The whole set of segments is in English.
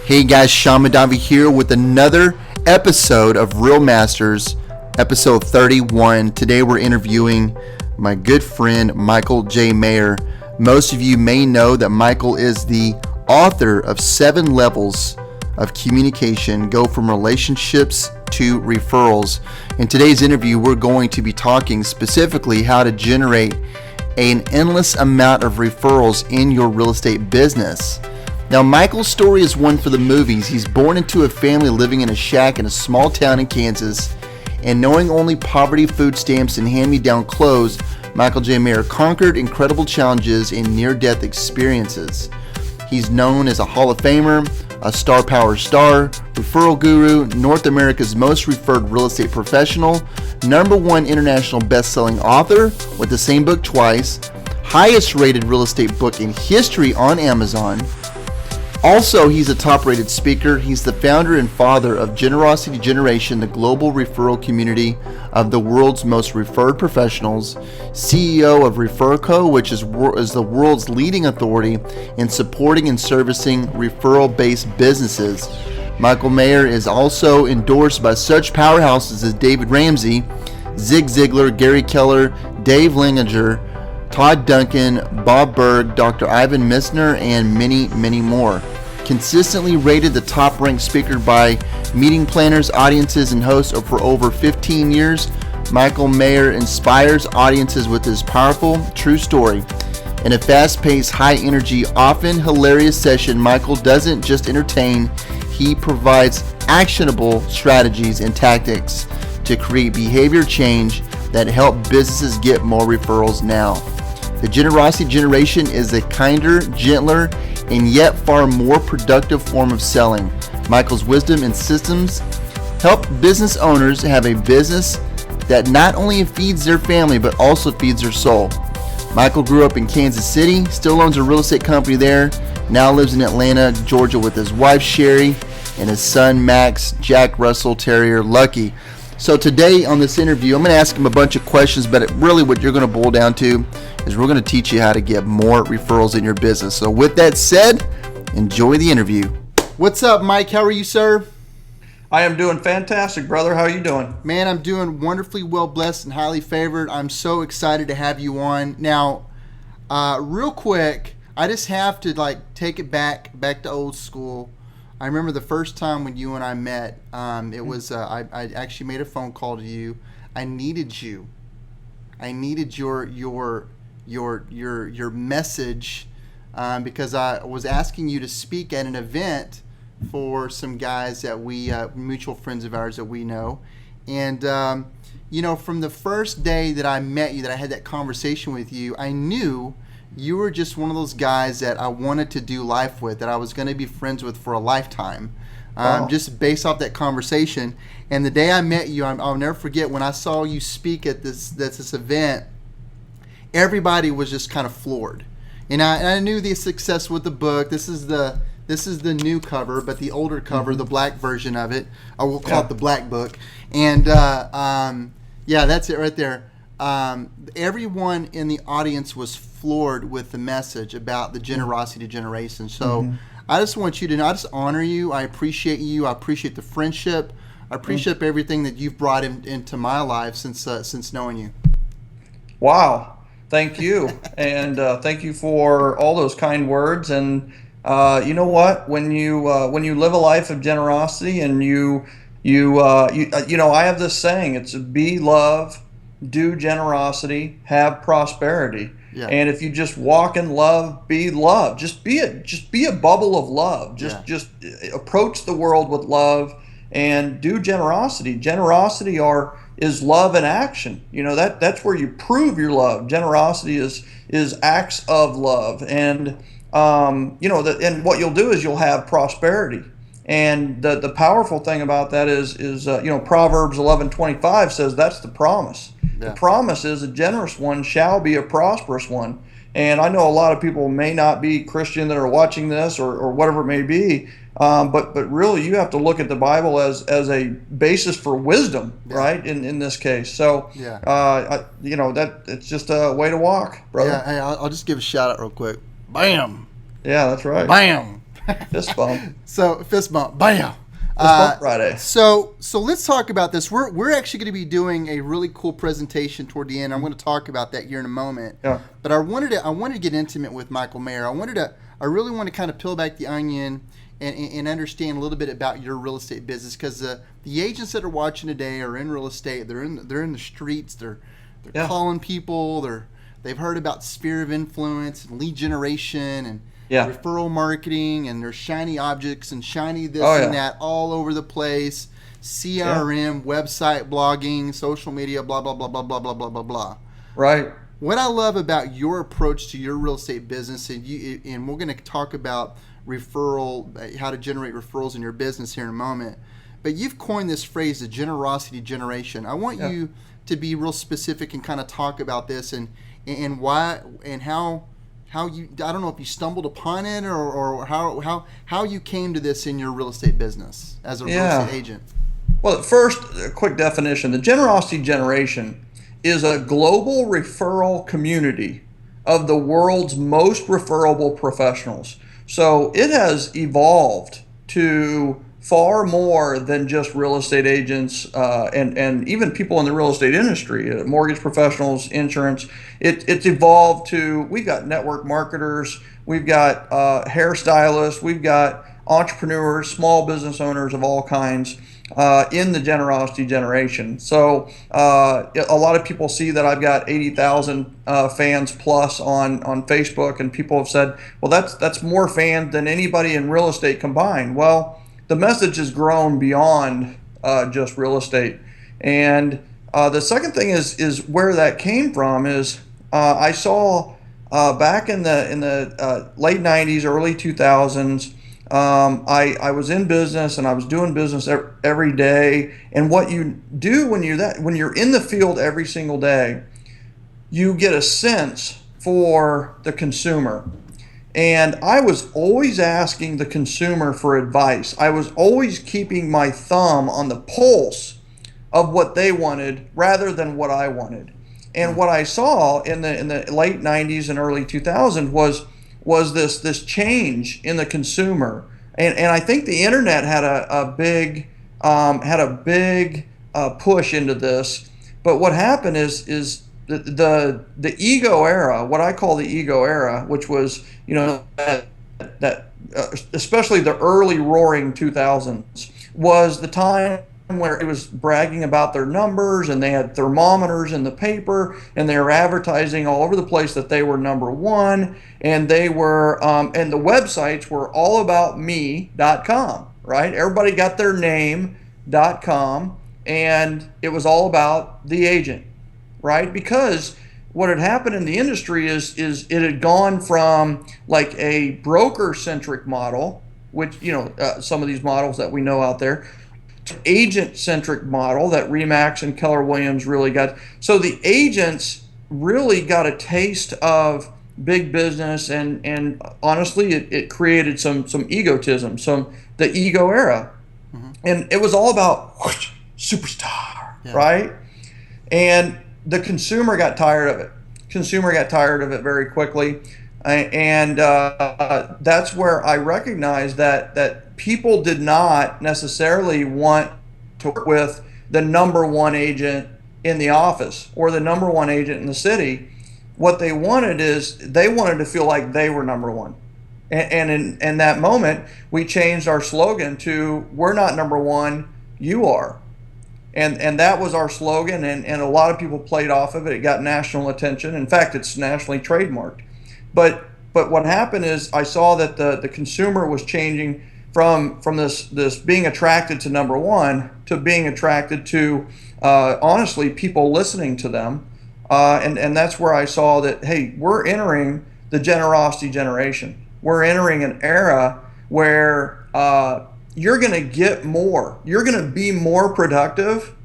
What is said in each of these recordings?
Hey guys, Sean Madavi here with another episode of Real Masters, episode 31. Today we're interviewing my good friend Michael J. Maher. Most of you may know that Michael is the author of 7 Levels of Communication, Go From Relationships to Referrals. In today's interview, we're going to be talking specifically how to generate an endless amount of referrals in your real estate business. Now, Michael's story is one for the movies. He's born into a family living in a shack in a small town in Kansas, and knowing only poverty, food stamps, and hand-me-down clothes, Michael J. Maher conquered incredible challenges and near-death experiences. He's known as a Hall of Famer, a star power star, referral guru, North America's most referred real estate professional, #1 international best-selling author with the same book twice, highest rated real estate book in history on Amazon. Also, he's a top-rated speaker. He's the founder and father of Generosity Generation, the global referral community of the world's most referred professionals, CEO of ReferCo, which is the world's leading authority in supporting and servicing referral-based businesses. Michael Maher is also endorsed by such powerhouses as David Ramsey, Zig Ziglar, Gary Keller, Dave Linginger, Todd Duncan, Bob Berg, Dr. Ivan Misner, and many, many more. Consistently rated the top-ranked speaker by meeting planners, audiences, and hosts for over 15 years, Michael Maher inspires audiences with his powerful, true story. In a fast-paced, high-energy, often hilarious session, Michael doesn't just entertain, he provides actionable strategies and tactics to create behavior change that help businesses get more referrals now. The Generosity Generation is a kinder, gentler, and yet far more productive form of selling. Michael's wisdom and systems help business owners have a business that not only feeds their family, but also feeds their soul. Michael grew up in Kansas City, still owns a real estate company there, now lives in Atlanta, Georgia with his wife, Sherry, and his son, Max, Jack Russell Terrier, Lucky. So today on this interview, I'm going to ask him a bunch of questions, but really what you're going to boil down to is we're going to teach you how to get more referrals in your business. So with that said, enjoy the interview. What's up, Mike? How are you, sir? I am doing fantastic, brother. How are you doing? Man, I'm doing wonderfully well blessed and highly favored. I'm so excited to have you on. Now, real quick, I just have to take it back to old school. I remember the first time when you and I met. It was I actually made a phone call to you. I needed you. I needed your message because I was asking you to speak at an event for some guys that we mutual friends of ours that we know, and from the first day that I met you, that I had that conversation with you, I knew you were just one of those guys that I wanted to do life with, that I was going to be friends with for a lifetime, just based off that conversation. And the day I met you, I'll never forget when I saw you speak at this event. Everybody was just kind of floored, and I knew the success with the book. This is the new cover, but the older cover, the black version of it, or we'll call it the black book. And that's it right there. Everyone in the audience was floored with the message about the Generosity Generation. So I just want you to know, I just honor you. I appreciate you. I appreciate the friendship. I appreciate everything that you've brought into my life since knowing you. Wow. Thank you. And thank you for all those kind words. And you know what? When you live a life of generosity, and I have this saying, it's be love, do generosity, have prosperity. Yeah. And if you just walk in love, be love. Just be a bubble of love. Just approach the world with love and do generosity. Generosity is love in action. That's where you prove your love. Generosity is acts of love, and and what you'll do is you'll have prosperity. And the powerful thing about that is Proverbs 11:25 says that's the promise. Yeah. The promise is a generous one shall be a prosperous one. And I know a lot of people may not be Christian that are watching this or whatever it may be, but really you have to look at the Bible as a basis for wisdom, right? In this case, so that it's just a way to walk, brother. Yeah, hey, I'll just give a shout out real quick. Bam. Yeah, that's right. Bam. Fist bump. So fist bump, bam. Fist bump Friday. So let's talk about this. We're actually going to be doing a really cool presentation toward the end. I'm going to talk about that here in a moment. Yeah. But I wanted to get intimate with Michael Maher. I really want to kind of peel back the onion and understand a little bit about your real estate business, because the agents that are watching today are in real estate. They're in the streets. They're calling people. They've heard about sphere of influence and lead generation and referral marketing, and there's shiny objects and shiny this and that all over the place. CRM, website blogging, social media, blah blah blah blah blah blah blah blah blah. Right. What I love about your approach to your real estate business, and we're going to talk about how to generate referrals in your business here in a moment, but you've coined this phrase, the generosity generation. I want you to be real specific and kind of talk about this and why and how you, I don't know if you stumbled upon it or how you came to this in your real estate business as a real estate agent. Well, first, a quick definition. The generosity generation is a global referral community of the world's most referable professionals. So it has evolved to far more than just real estate agents and even people in the real estate industry, mortgage professionals, insurance. It's evolved to, we've got network marketers, we've got hairstylists, we've got entrepreneurs, small business owners of all kinds in the generosity generation. So a lot of people see that I've got 80,000 fans plus on Facebook, and people have said, well, that's more fans than anybody in real estate combined. Well, the message has grown beyond just real estate. And the second thing is where that came from is I saw back in the late 90s, early 2000s, I was in business and I was doing business every day. And what you do when you're in the field every single day, you get a sense for the consumer. And I was always asking the consumer for advice. I was always keeping my thumb on the pulse of what they wanted rather than what I wanted. And what I saw in the late 90s and early 2000s was this change in the consumer. And I think the internet had a big push into this. But what happened is the ego era, what I call the ego era, which was, that especially the early roaring 2000s, was the time where it was bragging about their numbers, and they had thermometers in the paper, and they were advertising all over the place that they were number one, and they were and the websites were allaboutme.com, right? Everybody got their name.com, and it was all about the agent, right? Because what had happened in the industry is it had gone from like a broker-centric model, which, some of these models that we know out there, to agent-centric model that Remax and Keller Williams really got. So the agents really got a taste of big business, and honestly, it created some egotism, the ego era. Mm-hmm. And it was all about whoosh, superstar, right? And the consumer got tired of it. Consumer got tired of it very quickly. And that's where I recognized that people did not necessarily want to work with the number one agent in the office or the number one agent in the city. What they wanted is they wanted to feel like they were number one. And in that moment, we changed our slogan to, we're not number one, you are. And that was our slogan, and a lot of people played off of it. It got national attention. In fact, it's nationally trademarked. But what happened is I saw that the consumer was changing from this being attracted to number one to being attracted to, honestly, people listening to them. And that's where I saw that, hey, we're entering the generosity generation. We're entering an era where you're going to get more. You're going to be more productive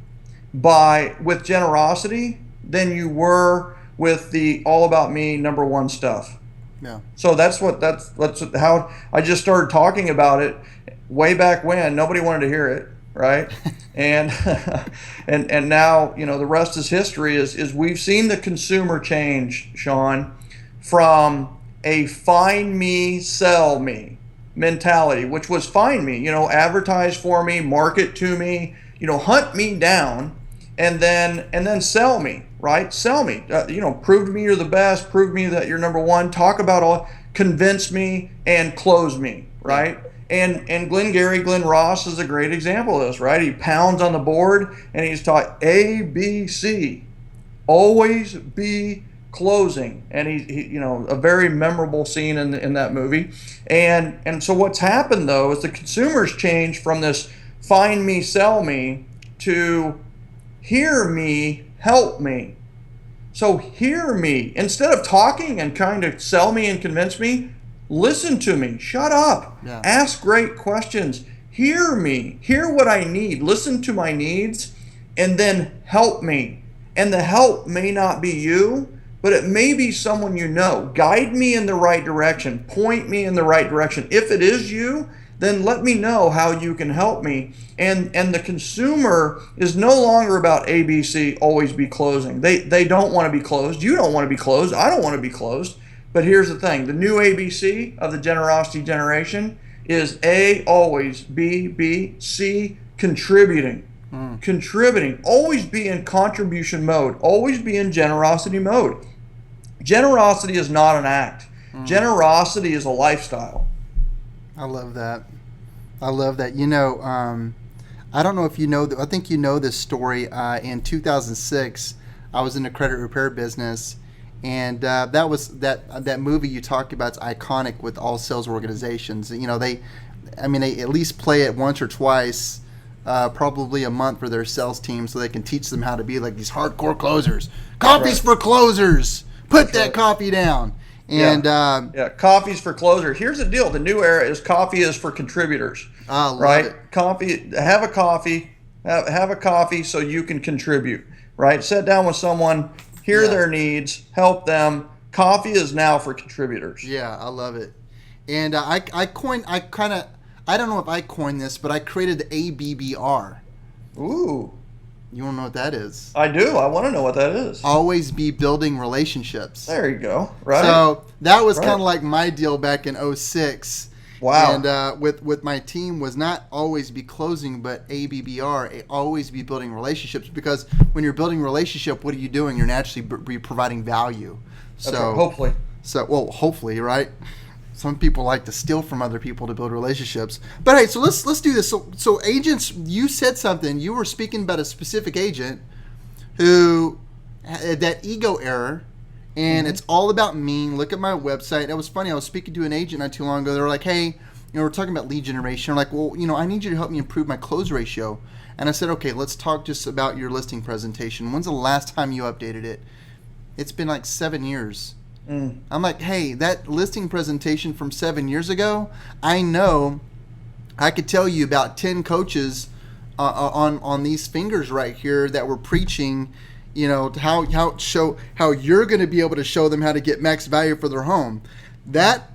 with generosity than you were with the all about me number one stuff. Yeah. So that's how I just started talking about it way back when. Nobody wanted to hear it, right? and and now, the rest is history. Is we've seen the consumer change, Sean, from a find me, sell me, mentality, which was find me, advertise for me, market to me, hunt me down, and then sell me, right? Sell me, prove to me you're the best, prove to me that you're number one, talk about all, convince me and close me, right? And Glenn Ross is a great example of this, right? He pounds on the board and he's taught ABC, always be closing, and he a very memorable scene in that movie. And so what's happened though is the consumers changed from this find me, sell me to hear me, help me. So hear me instead of talking and trying to sell me and convince me. Listen to me. Shut up. Yeah. Ask great questions. Hear me. Hear what I need. Listen to my needs, and then help me. And the help may not be you, but it may be someone you know. Guide me in the right direction. Point me in the right direction. If it is you, then let me know how you can help me. And the consumer is no longer about ABC, always be closing. They don't want to be closed. You don't want to be closed. I don't want to be closed. But here's the thing. The new ABC of the generosity generation is A, always, B, C, contributing. Contributing. Always be in contribution mode. Always be in generosity mode. Generosity is not an act. Generosity is a lifestyle. I love that. I love that. I don't know if you know, I think you know this story. In 2006, I was in the credit repair business, and that was that movie you talked about is iconic with all sales organizations. They at least play it once or twice, probably a month for their sales team, so they can teach them how to be like these hardcore closers. Coffee's for closers. Put that coffee down. And coffee's for closers. Here's the deal: the new era is coffee is for contributors. Right? It. Coffee. Have a coffee. Have a coffee so you can contribute. Right? Sit down with someone. Hear their needs. Help them. Coffee is now for contributors. Yeah, I love it. And I don't know if I coined this, but I created the ABBR. Ooh. You want to know what that is? I do. I want to know what that is. Always be building relationships. There you go. Right. So that was kind of like my deal back in 2006. Wow. And with my team was not always be closing, but ABBR, always be building relationships. Because when you're building relationship, what are you doing? You're naturally providing value. So right. Hopefully. Hopefully, right? Some people like to steal from other people to build relationships. But hey, so let's do this. So agents, you said something. You were speaking about a specific agent who had that ego error, and it's all about me. Look at my website. That was funny. I was speaking to an agent not too long ago. They were like, hey, we're talking about lead generation. I'm like, well, I need you to help me improve my close ratio. And I said, okay, let's talk just about your listing presentation. When's the last time you updated it? It's been like 7 years. I'm like, hey, that listing presentation from 7 years ago, I know I could tell you about 10 coaches on these fingers right here that were preaching, how you're going to be able to show them how to get max value for their home. That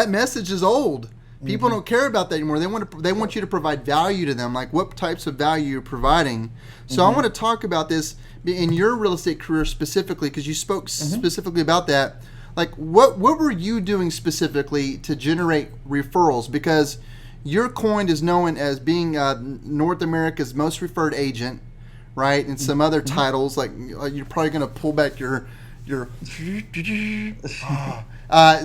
message is old. People don't care about that anymore. They want you to provide value to them, like what types of value you're providing. So I want to talk about this in your real estate career specifically, because you spoke specifically about that. Like what were you doing specifically to generate referrals? Because your coin is known as being North America's most referred agent, right? And some other titles, like you're probably going to pull back your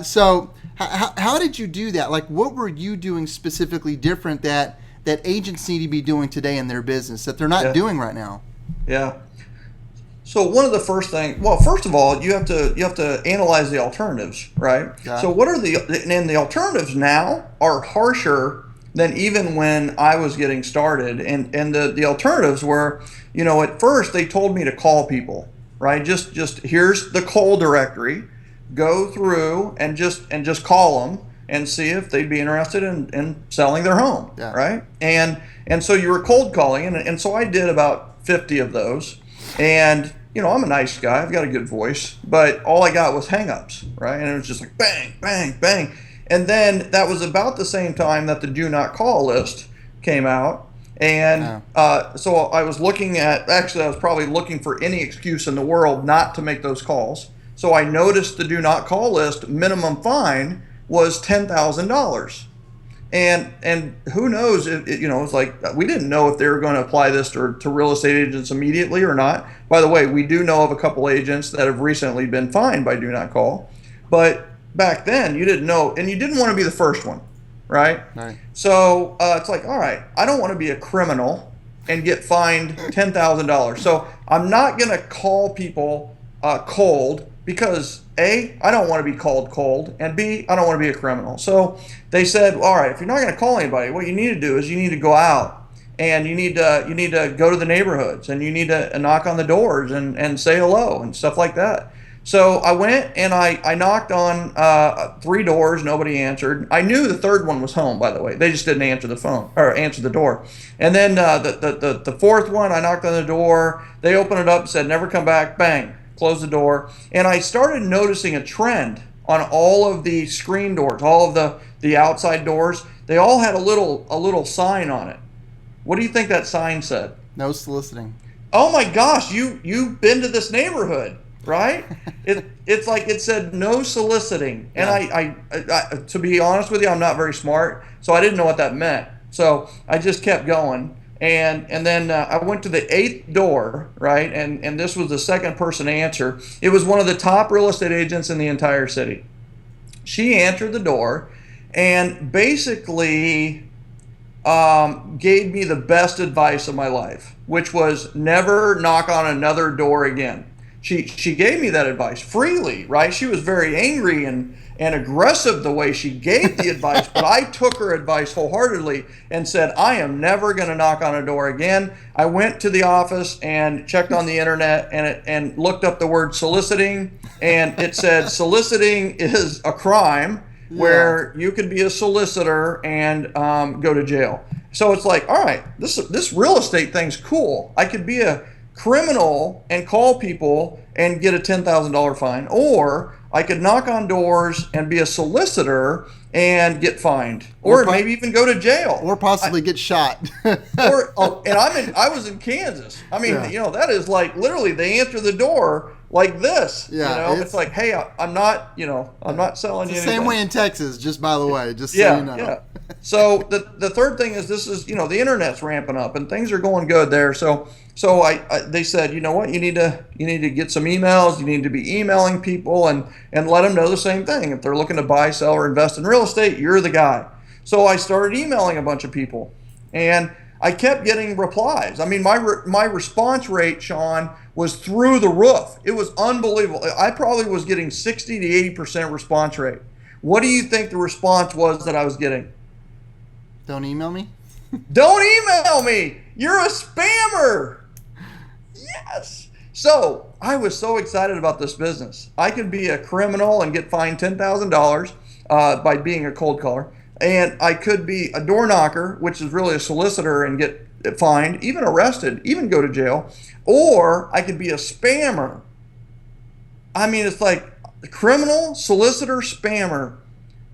so how did you do that? Like what were you doing specifically different that agents need to be doing today in their business that they're not doing right now? Yeah. So one of the first things, first of all, you have to analyze the alternatives, right? Yeah. So what are the alternatives now are harsher than even when I was getting started, and the alternatives were, at first they told me to call people, right? Just here's the call directory, go through and just call them and see if they'd be interested in selling their home, right? And so you were cold calling, and so I did about 50 of those. And, I'm a nice guy. I've got a good voice. But all I got was hang-ups, right? And it was just like bang, bang, bang. And then that was about the same time that the do not call list came out. And so I was I was probably looking for any excuse in the world not to make those calls. So I noticed the do not call list minimum fine was $10,000. And who knows it's like we didn't know if they were going to apply this to real estate agents immediately or not. By the way, we do know of a couple agents that have recently been fined by do not call, but back then you didn't know, and you didn't want to be the first one, right? Right. So it's like, all right, I don't want to be a criminal and get fined $10,000. So I'm not going to call people cold, because A, I don't want to be called cold, and B, I don't want to be a criminal. So they said, all right, if you're not going to call anybody, what you need to do is you need to go out and you need to go to the neighborhoods, and you need to knock on the doors and say hello and stuff like that. So I went and I knocked on 3 doors. Nobody answered. I knew the third one was home, by the way. They just didn't answer the phone or answer the door. And then the fourth one, I knocked on the door. They opened it up and said, never come back. Bang, closed the door. And I started noticing a trend on all of the screen doors, all of the outside doors. They all had a little sign on it. What do you think that sign said? No soliciting. Oh my gosh, you've been to this neighborhood, right? It's like it said no soliciting. And I to be honest with you, I'm not very smart, so I didn't know what that meant. So I just kept going. And then I went to the 8th door, right? And this was the second person to answer. It was one of the top real estate agents in the entire city. She answered the door and basically gave me the best advice of my life, which was never knock on another door again. She gave me that advice freely, right? She was very angry and aggressive the way she gave the advice, but I took her advice wholeheartedly and said, I am never going to knock on a door again. I went to the office and checked on the internet and looked up the word soliciting, and it said soliciting is a crime where you could be a solicitor and go to jail. So it's like, all right, this real estate thing's cool. I could be a criminal and call people and get a $10,000 fine, or I could knock on doors and be a solicitor and get fined, or maybe even go to jail, or possibly get shot. And I was in Kansas. I mean, that is like literally they answer the door like this. Yeah, it's like, hey, I'm not selling you anything. Same way in Texas, just by the way, just so you know. Yeah. So the third thing is this is the internet's ramping up and things are going good there. So they said, you know what, you need to get some emails. You need to be emailing people and let them know the same thing. If they're looking to buy, sell, or invest in real estate, you're the guy. So I started emailing a bunch of people, and I kept getting replies. I mean, my response rate, Sean, was through the roof. It was unbelievable. I probably was getting 60 to 80% response rate. What do you think the response was that I was getting? Don't email me? Don't email me! You're a spammer! Yes! So I was so excited about this business. I could be a criminal and get fined $10,000 by being a cold caller. And I could be a door knocker, which is really a solicitor, and get fined, even arrested, even go to jail. Or I could be a spammer. I mean, it's like criminal, solicitor, spammer.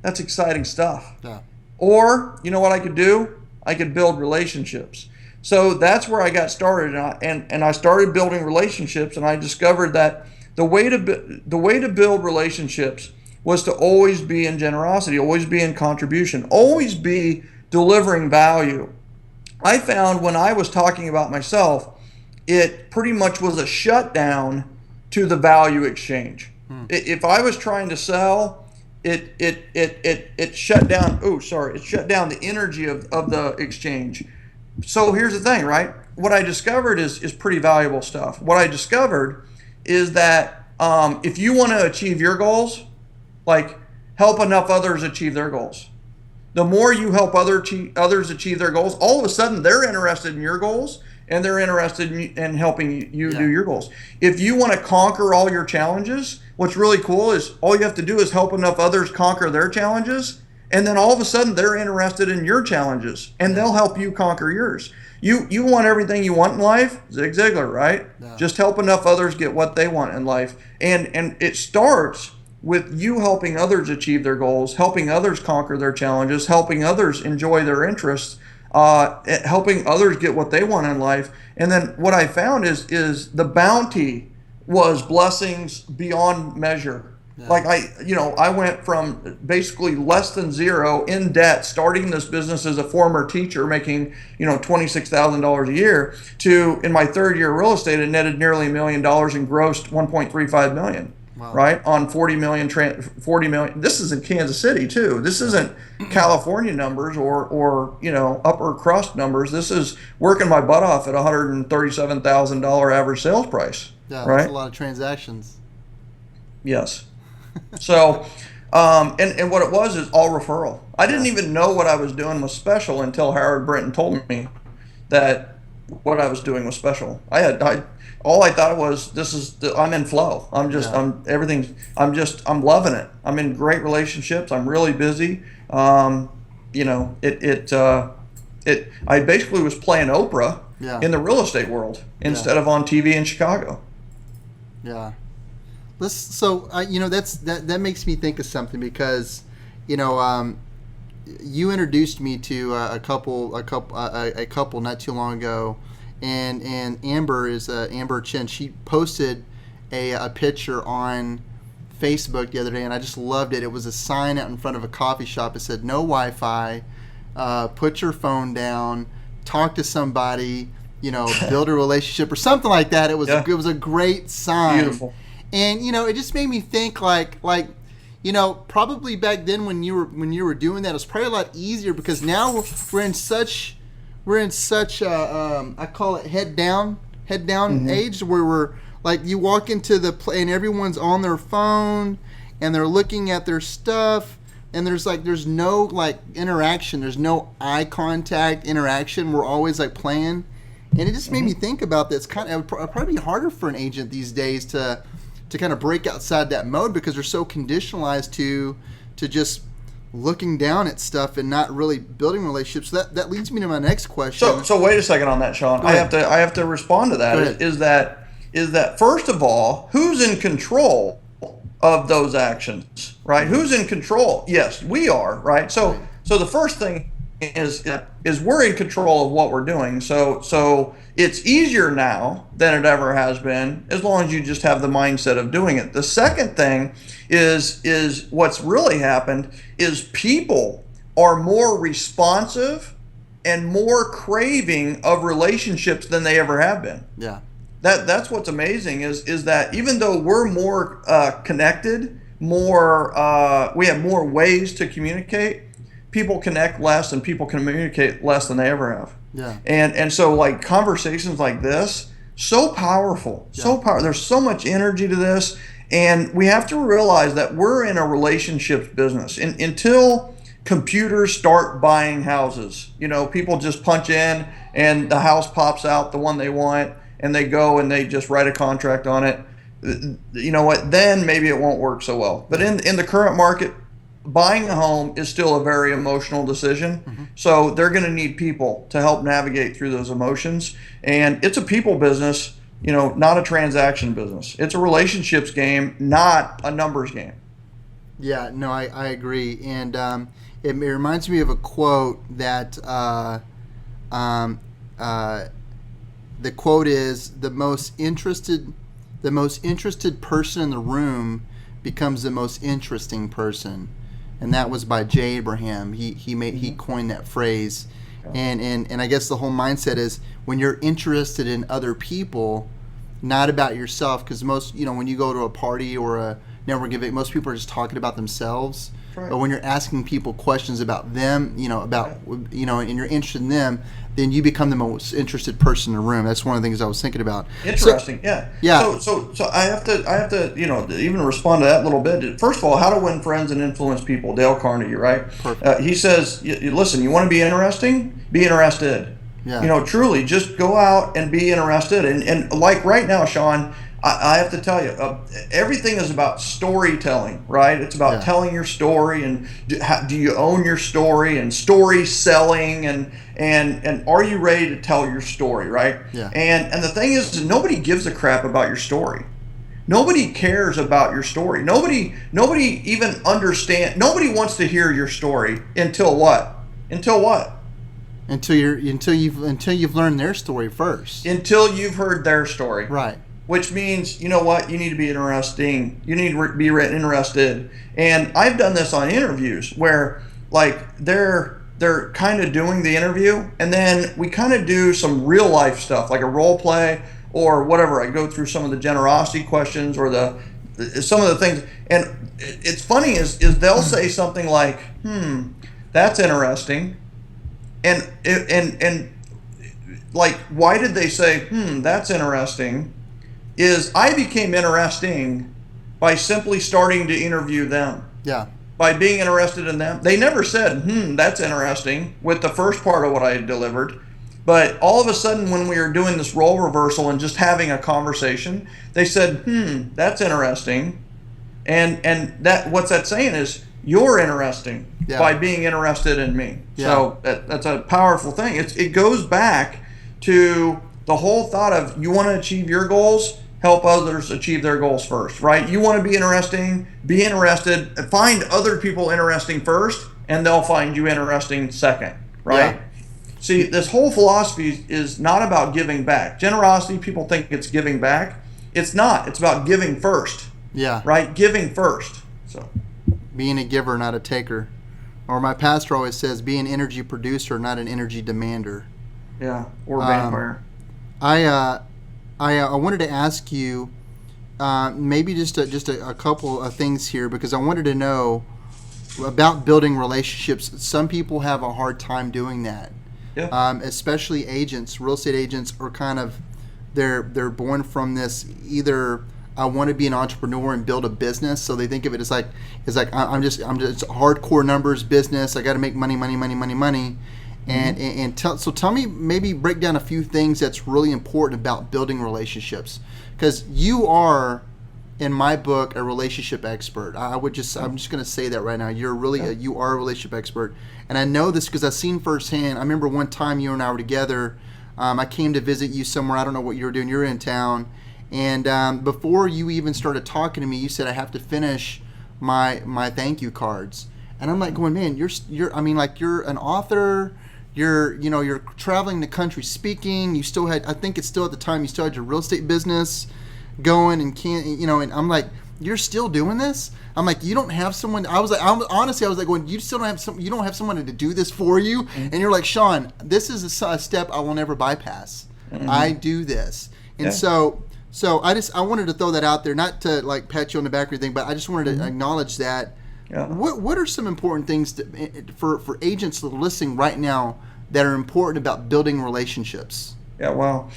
That's exciting stuff. Yeah. Or, you know what I could do? I could build relationships. So that's where I got started, and I started building relationships, and I discovered that the way to build relationships was to always be in generosity, always be in contribution, always be delivering value. I found when I was talking about myself, it pretty much was a shutdown to the value exchange. If I was trying to sell, it shut down. It shut down the energy of the exchange. So here's the thing, right? What I discovered is pretty valuable stuff. What I discovered is that if you want to achieve your goals, like help enough others achieve their goals. The more you help others achieve their goals, all of a sudden they're interested in your goals, and they're interested in helping you do your goals. If you want to conquer all your challenges, what's really cool is all you have to do is help enough others conquer their challenges, and then all of a sudden they're interested in your challenges, and they'll help you conquer yours. You want everything you want in life? Zig Ziglar, right? Yeah. Just help enough others get what they want in life. And it starts with you helping others achieve their goals, helping others conquer their challenges, helping others enjoy their interests, helping others get what they want in life. And then what I found is the bounty was blessings beyond measure. Yeah. Like I went from basically less than zero in debt, starting this business as a former teacher, making $26,000 a year, to in my third year of real estate, it netted nearly $1 million and grossed 1.35 million. Wow. Right on 40 million. This is in Kansas City too. This isn't California numbers or upper crust numbers. This is working my butt off at $137,000 average sales price. Yeah, right. That's a lot of transactions. Yes. So, and what it was is all referral. I didn't even know what I was doing was special until Howard Brinton told me that what I was doing was special. All I thought was, I'm in flow. I'm loving it. I'm in great relationships. I'm really busy. I basically was playing Oprah in the real estate world instead of on TV in Chicago. Yeah. That makes me think of something, because you introduced me to a couple not too long ago, and Amber Chin. She posted a picture on Facebook the other day, and I just loved it. It was a sign out in front of a coffee shop. It said, "No Wi-Fi. Put your phone down. Talk to somebody. Build a relationship," or something like that. It was a great sign. Beautiful. And it just made me think like probably back then when you were doing that, it was probably a lot easier, because now we're in such I call it head down age, where we're like, you walk into the and everyone's on their phone and they're looking at their stuff, and there's no interaction, there's no eye contact interaction. We're always playing, and it just made me think about this. It would probably be harder for an agent these days to kind of break outside that mode, because they're so conditionalized to just looking down at stuff and not really building relationships. So that leads me to my next question. So wait a second on that, Sean. I have to respond to that. Is that first of all, who's in control of those actions, right? Who's in control? Yes, we are, right? So the first thing is we're in control of what we're doing. So it's easier now than it ever has been, as long as you just have the mindset of doing it. The second thing is what's really happened is people are more responsive and more craving of relationships than they ever have been. Yeah. That's what's amazing is that even though we're more connected, we have more ways to communicate, people connect less and people communicate less than they ever have. Yeah. And so conversations like this, so powerful, There's so much energy to this, and we have to realize that we're in a relationships business. Until computers start buying houses, people just punch in and the house pops out, the one they want, and they go and they just write a contract on it. You know what? Then maybe it won't work so well. But in the current market, buying a home is still a very emotional decision. Mm-hmm. So they're going to need people to help navigate through those emotions. And it's a people business, not a transaction business. It's a relationships game, not a numbers game. Yeah, no, I agree. And it reminds me of a quote that the quote is, the most interested person in the room becomes the most interesting person. And that was by Jay Abraham. He coined that phrase, and I guess the whole mindset is, when you're interested in other people, not about yourself, because most when you go to a party or a network event, most people are just talking about themselves. Right. But when you're asking people questions about them, and you're interested in them, then you become the most interested person in the room. That's one of the things I was thinking about. Interesting, yeah. So I have to even respond to that a little bit. First of all, How to Win Friends and Influence People, Dale Carnegie, right? Perfect. He says, listen, you want to be interesting? Be interested. Yeah. Truly, just go out and be interested. And like right now, Sean, I have to tell you, everything is about storytelling, right? It's about telling your story, and do you own your story, and story selling, and are you ready to tell your story, right? Yeah. And the thing is, nobody gives a crap about your story. Nobody cares about your story. Nobody even understands. Nobody wants to hear your story until what? Until you've learned their story first. Until you've heard their story. Right. which means, you know what, you need to be interesting. You need to be interested. And I've done this on interviews where like they're kind of doing the interview, and then we kind of do some real life stuff like a role play or whatever. I go through some of the generosity questions or some of the things. And it's funny is they'll say something like, that's interesting. And like, why did they say, that's interesting? Is I became interesting by simply starting to interview them. Yeah. By being interested in them. They never said, that's interesting with the first part of what I had delivered. But all of a sudden, when we were doing this role reversal and just having a conversation, they said, that's interesting. And that what's that saying is, you're interesting by being interested in me. Yeah. So that's a powerful thing. It goes back to the whole thought of, you want to achieve your goals, help others achieve their goals first, right? You want to be interesting, be interested, find other people interesting first, and they'll find you interesting second, right? Yeah. See, this whole philosophy is not about giving back. Generosity, people think it's giving back. It's not. It's about giving first. Yeah. Right? Giving first. So, being a giver, not a taker. Or my pastor always says, be an energy producer, not an energy demander. Yeah. Or vampire. I wanted to ask you maybe just a couple of things here, because I wanted to know about building relationships. Some people have a hard time doing that. Yeah. Especially agents, real estate agents are kind of, they're born from this, either I want to be an entrepreneur and build a business, so they think of it as like I'm just hardcore numbers business. I got to make money. And tell me, maybe break down a few things that's really important about building relationships, because you are, in my book, a relationship expert. I'm just going to say that right now. You're really you are a relationship expert, and I know this because I've seen firsthand. I remember one time you and I were together. I came to visit you somewhere. I don't know what you were doing. You were in town, and before you even started talking to me, you said, I have to finish my thank you cards, and I'm like going, man, you're an author. You're traveling the country speaking. You still had, I think it's still at the time, you still had your real estate business going, and and I'm like, you're still doing this? I'm like, you don't have someone. I was like, going, you still don't have someone to do this for you. Mm-hmm. And you're like, Sean, this is a step I will never bypass. Mm-hmm. I do this. And so I wanted to throw that out there, not to like pat you on the back or anything, but I just wanted to acknowledge that. Yeah. What are some important things for agents that are listening right now that are important about building relationships? Yeah, well,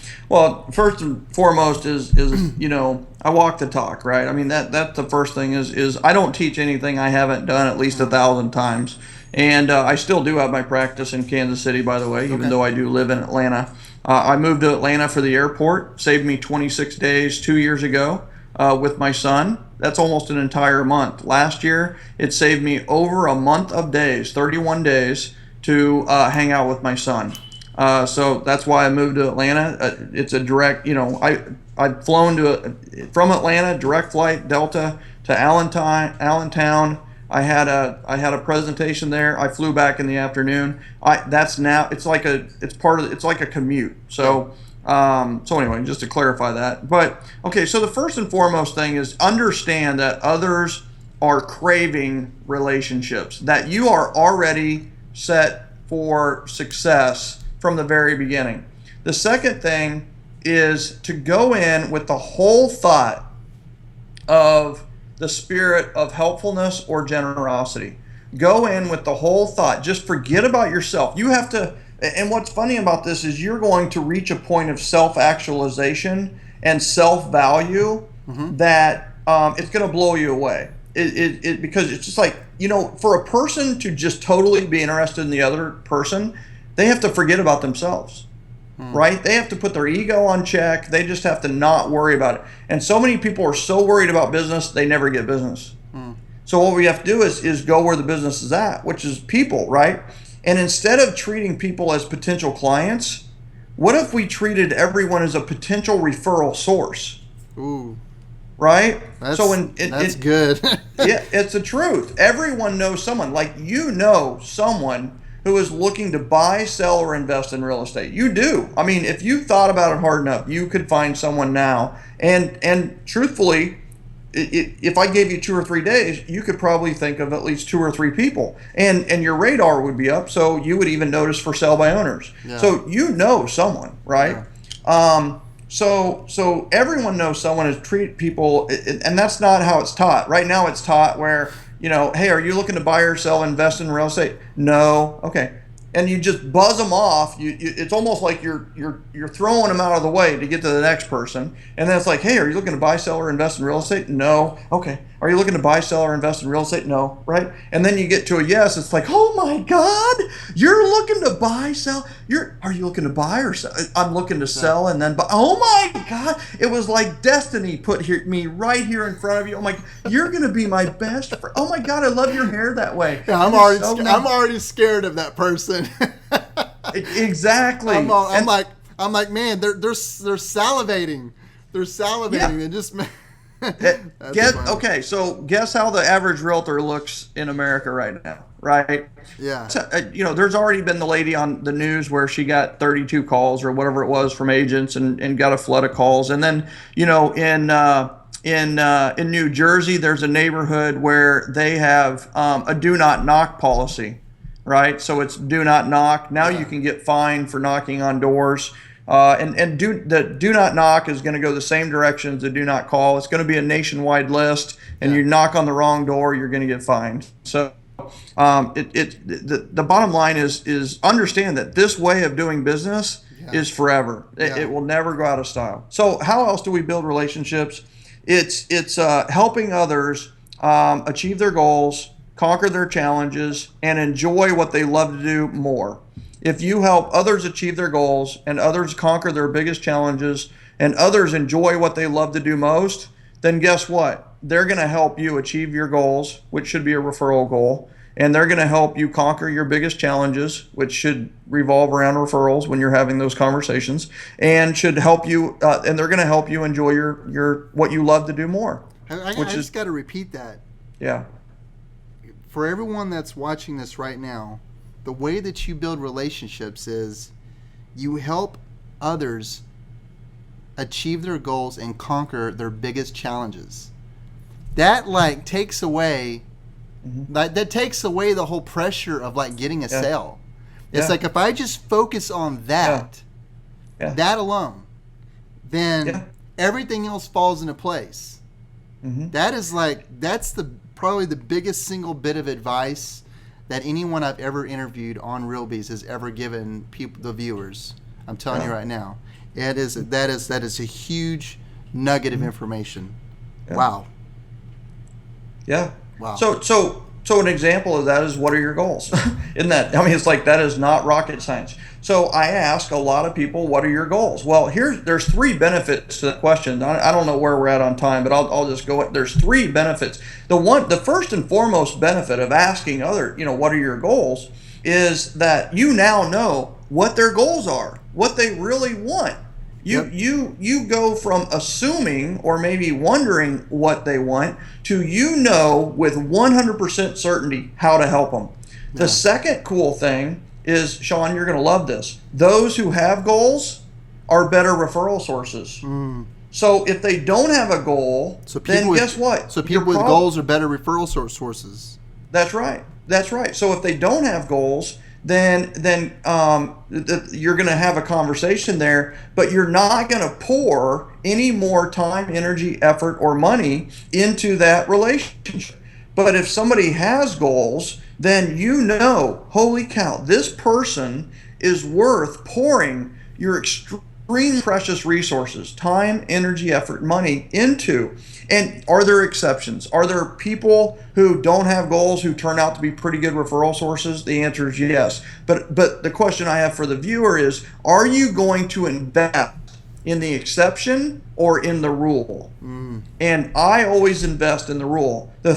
first and foremost is I walk the talk, right? I mean, that's the first thing is I don't teach anything I haven't done at least 1,000 times, and I still do have my practice in Kansas City, by the way, even though I do live in Atlanta. I moved to Atlanta for the airport, saved me 26 days 2 years ago with my son. That's almost an entire month. Last year, it saved me over a month of days, 31 days, to hang out with my son. So that's why I moved to Atlanta. It's a direct, I've flown from Atlanta, direct flight, Delta, to Allentown. I had a presentation there. I flew back in the afternoon. It's like a commute. So anyway, just to clarify that. But okay, so the first and foremost thing is understand that others are craving relationships, that you are already set for success from the very beginning. The second thing is to go in with the whole thought of the spirit of helpfulness or generosity. Go in with the whole thought. Just forget about yourself. You have to, and what's funny about this is you're going to reach a point of self-actualization and self-value that it's going to blow you away. Because it's just like, for a person to just totally be interested in the other person, they have to forget about themselves, right? They have to put their ego on check. They just have to not worry about it. And so many people are so worried about business, they never get business. So what we have to do is go where the business is at, which is people, right? And instead of treating people as potential clients, what if we treated everyone as a potential referral source? Ooh. Right? That's good. Yeah, it's the truth. Everyone knows someone. Like, someone who is looking to buy, sell, or invest in real estate. You do. I mean, if you thought about it hard enough, you could find someone now. And truthfully, if I gave you 2 or 3 days, you could probably think of at least 2 or 3 people, and your radar would be up. So you would even notice for sale by owners. Yeah. So you know someone, right? Yeah. So everyone knows someone is treat people, and that's not how it's taught. Right now it's taught where, hey, are you looking to buy or sell, invest in real estate? No. Okay. And you just buzz them off. It's almost like you're throwing them out of the way to get to the next person. And then it's like, hey, are you looking to buy, sell, or invest in real estate? No. Okay. Are you looking to buy, sell, or invest in real estate? No. Right? And then you get to a yes. It's like, oh my God, you're looking to buy, sell. Are you looking to buy or sell? I'm looking to sell and then buy. Oh my God, it was like destiny put me right here in front of you. Oh my, you're gonna be my best friend. Oh my God, I love your hair that way. Yeah, I'm already scared of that person. Exactly. I'm like, man, they're salivating. They're salivating. Yeah. And just. Okay, so guess how the average realtor looks in America right now, right? Yeah. So, there's already been the lady on the news where she got 32 calls or whatever it was from agents and got a flood of calls. And then, in New Jersey, there's a neighborhood where they have a do not knock policy, right? So it's do not knock. Now you can get fined for knocking on doors. The do not knock is going to go the same direction as the do not call. It's going to be a nationwide list, and you knock on the wrong door, you're going to get fined. So the bottom line is understand that this way of doing business is forever. It will never go out of style. So how else do we build relationships? It's helping others achieve their goals, conquer their challenges, and enjoy what they love to do more. If you help others achieve their goals and others conquer their biggest challenges and others enjoy what they love to do most, then guess what? They're going to help you achieve your goals, which should be a referral goal, and they're going to help you conquer your biggest challenges, which should revolve around referrals when you're having those conversations, and should help you, and they're going to help you enjoy your what you love to do more. I just got to repeat that. Yeah. For everyone that's watching this right now, the way that you build relationships is you help others achieve their goals and conquer their biggest challenges. That takes away that takes away the whole pressure of getting a sale. It's like if I just focus on that that alone, then everything else falls into place. That is that's probably the biggest single bit of advice that anyone I've ever interviewed on Realbies has ever given people, the viewers. I'm telling you right now, that is a huge nugget of information. Yeah. Wow. Yeah. Wow. So an example of that is, what are your goals? Isn't that? I mean, it's that is not rocket science. So I ask a lot of people, what are your goals? Well, there's 3 benefits to the question. I don't know where we're at on time, but I'll just go. There's 3 benefits. The first and foremost benefit of asking what are your goals, is that you now know what their goals are, what they really want. You go from assuming or maybe wondering what they want to with 100% certainty how to help them. Yeah. The second cool thing is, Sean, you're going to love this. Those who have goals are better referral sources. So if they don't have a goal, then guess what? So people with goals are better referral sources. That's right. So if they don't have goals, then you're going to have a conversation there, but you're not going to pour any more time, energy, effort, or money into that relationship. But if somebody has goals, then holy cow, this person is worth pouring your extremely precious resources, time, energy, effort, money into. And are there exceptions? Are there people who don't have goals who turn out to be pretty good referral sources? The answer is yes. But the question I have for the viewer is, are you going to invest in the exception or in the rule? And I always invest in the rule. The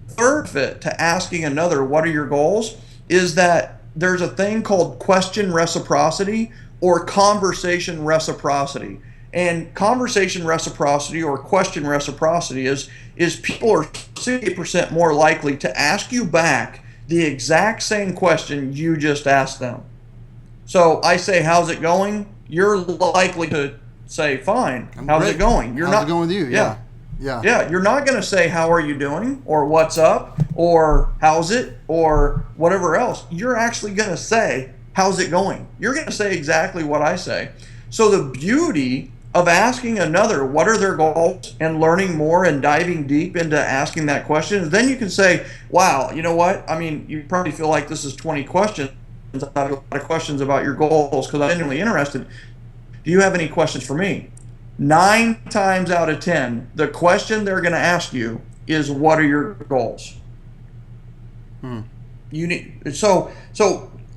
third fit to asking another, what are your goals, is that there's a thing called question reciprocity or conversation reciprocity. And conversation reciprocity or question reciprocity is people are 60% more likely to ask you back the exact same question you just asked them. So I say, how's it going? You're likely to say, fine. How's it going? How's it going with you? Yeah. Yeah, you're not going to say, how are you doing? Or what's up? Or how's it? Or whatever else. You're actually going to say, how's it going? You're going to say exactly what I say. So the beauty of asking another, what are their goals, and learning more and diving deep into asking that question, is then you can say, wow, you know what? I mean, you probably feel like this is 20 questions. I have a lot of questions about your goals because I'm genuinely interested. Do you have any questions for me? 9 times out of 10, the question they're going to ask you is, what are your goals? You need so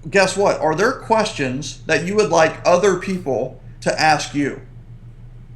guess what? Are there questions that you would like other people to ask you?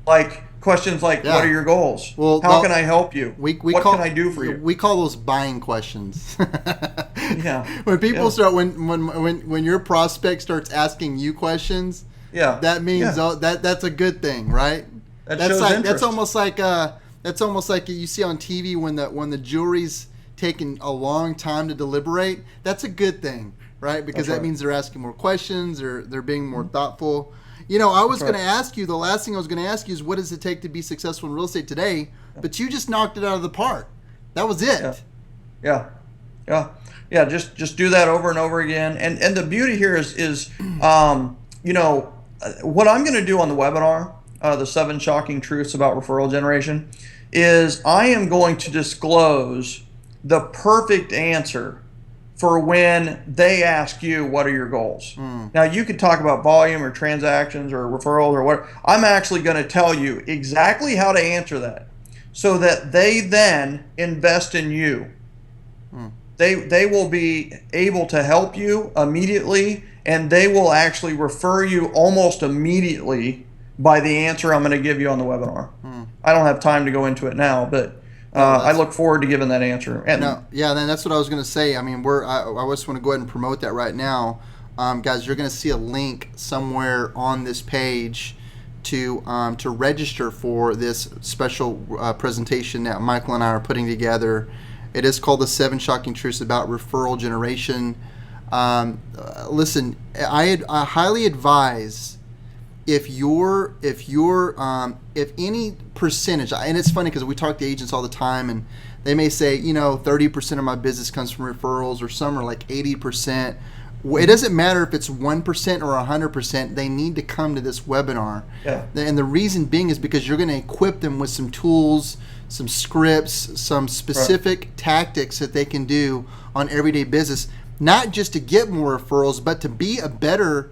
Like questions like, what are your goals? Well, how can I help you? What can I do for you? We call those buying questions. Yeah. When people start, when your prospect starts asking you questions, that means that's a good thing, right? That's almost like you see on TV when the jury's taking a long time to deliberate. That's a good thing, right? Because that means they're asking more questions, or they're being more thoughtful. You know, I was going to ask you, the last thing I was going to ask you is, what does it take to be successful in real estate today? But you just knocked it out of the park. That was it. Yeah. Just do that over and over again. And the beauty here is you know, what I'm going to do on the webinar, the 7 shocking truths about referral generation, is I am going to disclose the perfect answer for when they ask you, what are your goals? Now, you could talk about volume or transactions or referrals or whatever. I'm actually going to tell you exactly how to answer that so that they then invest in you. They will be able to help you immediately, and they will actually refer you almost immediately by the answer I'm going to give you on the webinar. I don't have time to go into it now, but I look forward to giving that answer. And then that's what I was going to say. I mean, I just want to go ahead and promote that right now. Guys, you're going to see a link somewhere on this page to register for this special presentation that Michael and I are putting together. It is called the 7 Shocking Truths About Referral Generation. Listen, I highly advise if any percentage, and it's funny because we talk to agents all the time, and they may say, 30% of my business comes from referrals, or some are like 80%. It doesn't matter if it's 1% or 100%. They need to come to this webinar. Yeah. And the reason being is because you're going to equip them with some tools, some scripts, some specific tactics that they can do on everyday business, not just to get more referrals, but to be a better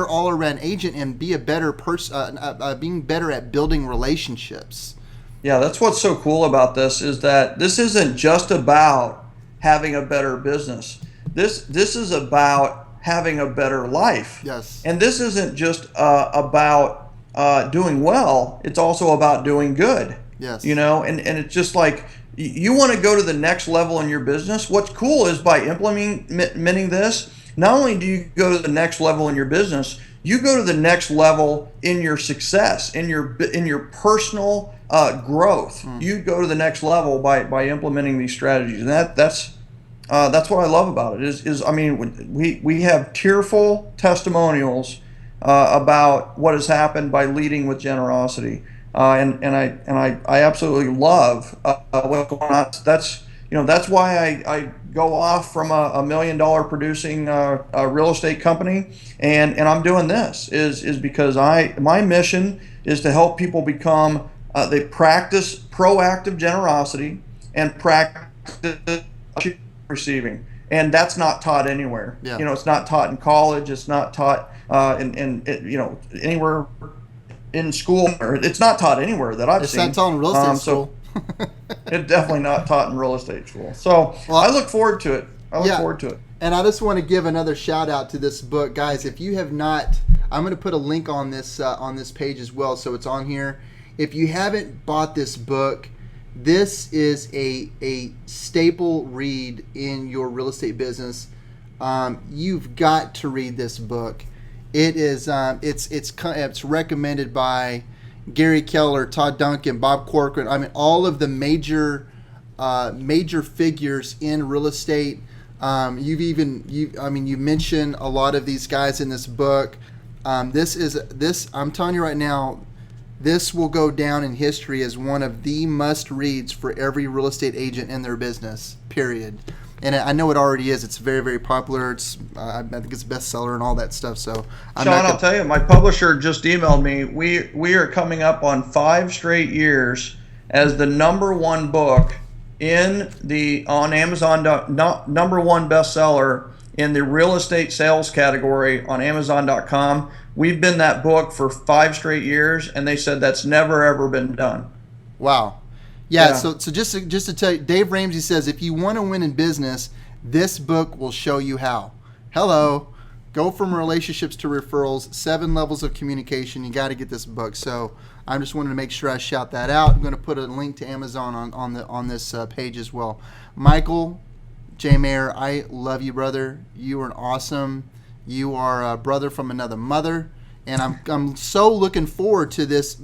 all-around agent and be a better person, being better at building relationships. Yeah, that's what's so cool about this, is that this isn't just about having a better business. This is about having a better life. Yes. And this isn't just about doing well. It's also about doing good. Yes. And it's just like, you want to go to the next level in your business. What's cool is by implementing this, not only do you go to the next level in your business, you go to the next level in your success, in your personal growth. You go to the next level by implementing these strategies, and that's what I love about it. We have tearful testimonials about what has happened by leading with generosity, and I absolutely love what's going on. That's why I go off from a $1 million producing real estate company, and I'm doing this is because my mission is to help people become they practice proactive generosity and practice receiving, and that's not taught anywhere. Yeah. It's not taught in college. It's not taught anywhere in school. It's not taught anywhere that I've seen. It's not taught in real estate school. It's definitely not taught in real estate school. So I look forward to it. And I just want to give another shout out to this book, guys. If you have not, I'm going to put a link on this page as well, so it's on here. If you haven't bought this book, this is a staple read in your real estate business. You've got to read this book. It is it's recommended by Gary Keller, Todd Duncan, Bob Corcoran. I mean, all of the major figures in real estate. You mentioned a lot of these guys in this book. This I'm telling you right now, this will go down in history as one of the must reads for every real estate agent in their business. Period. And I know it already is. It's very, very popular. I think it's a bestseller and all that stuff. So, Sean, I'll tell you, my publisher just emailed me. We are coming up on 5 straight years as the #1 book on Amazon, #1 bestseller in the real estate sales category on Amazon.com. We've been that book for 5 straight years, and they said that's never ever been done. Wow. Yeah. So just to tell you, Dave Ramsey says if you want to win in business, this book will show you how. Hello. Go from relationships to referrals, 7 levels of communication. You got to get this book. So I just wanted to make sure I shout that out. I'm going to put a link to Amazon on this page as well. Michael J. Maher, I love you, brother. You are awesome. You are a brother from another mother, and I'm so looking forward to this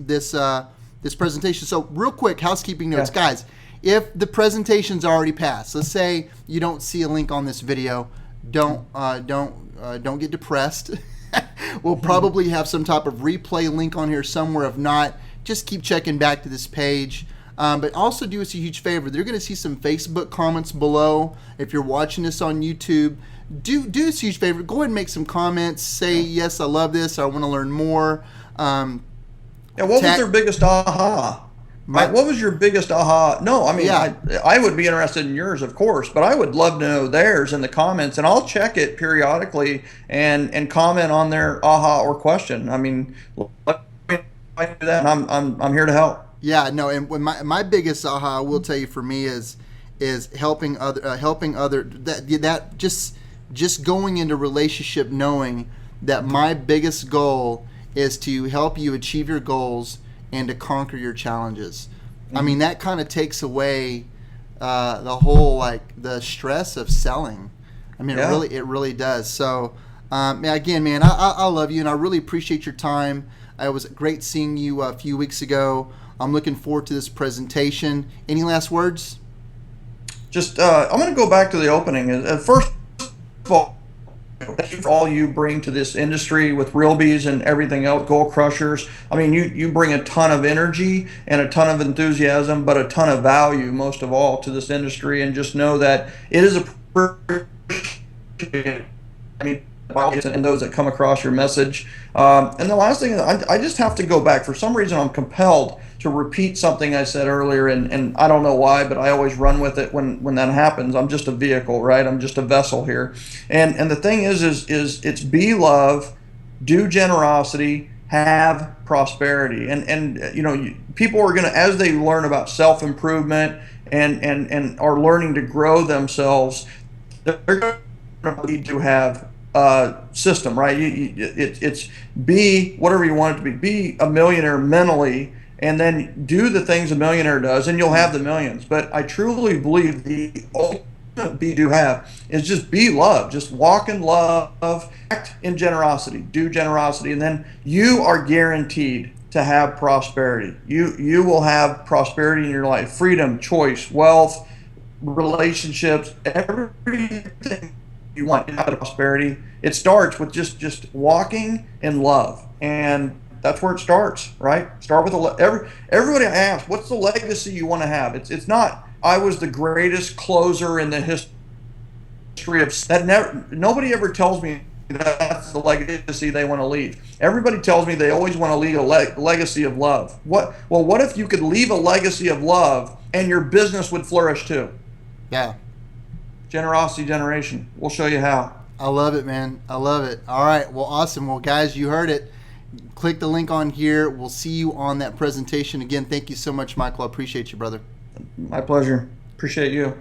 presentation. So real quick, housekeeping notes, guys. If the presentation's already passed, let's say you don't see a link on this video, don't get depressed. We'll probably have some type of replay link on here somewhere. If not, just keep checking back to this page. But also do us a huge favor. They're going to see some Facebook comments below. If you're watching this on YouTube, do us a huge favor. Go ahead and make some comments. Say, yes, I love this. Or I want to learn more. What was their biggest aha? What was your biggest aha? No, I mean, I would be interested in yours, of course, but I would love to know theirs in the comments, and I'll check it periodically and comment on their aha or question. I mean, let me do that, and I'm here to help. Yeah, no, and when my biggest aha, I will tell you, for me is helping other that just going into relationship knowing that my biggest goal is to help you achieve your goals and to conquer your challenges. Mm-hmm. I mean, that kind of takes away the whole the stress of selling. I mean, it really does. So again, man, I love you, and I really appreciate your time. It was great seeing you a few weeks ago. I'm looking forward to this presentation. Any last words? Just I'm going to go back to the opening. First of all, thank you for all you bring to this industry with Realbies and everything else, Goal Crushers. I mean, you bring a ton of energy and a ton of enthusiasm, but a ton of value, most of all, to this industry. And just know that it is and those that come across your message. And the last thing, I just have to go back. For some reason, I'm compelled to repeat something I said earlier, and I don't know why, but I always run with it when that happens. I'm just a vehicle, right? I'm just a vessel here. And the thing is it's be love, do generosity, have prosperity. And people are going to, as they learn about self-improvement and are learning to grow themselves, they're going to need to have system, right? It's be whatever you want it to be a millionaire mentally, and then do the things a millionaire does, and you'll have the millions. But I truly believe the ultimate be do have is just be love, just walk in love, act in generosity, do generosity, and then you are guaranteed to have prosperity. You will have prosperity in your life, freedom, choice, wealth, relationships, everything you want out of prosperity. It starts with just walking in love, and that's where it starts, right? Start with everybody asks, what's the legacy you want to have? It's not I was the greatest closer in the history of that. Nobody ever tells me that's the legacy they want to leave. Everybody tells me they always want to leave a legacy of love. What if you could leave a legacy of love and your business would flourish too? Yeah. Generosity generation. We'll show you how. I love it, man. I love it. All right. Well, awesome. Well, guys, you heard it. Click the link on here. We'll see you on that presentation. Again, thank you so much, Michael. I appreciate you, brother. My pleasure. Appreciate you.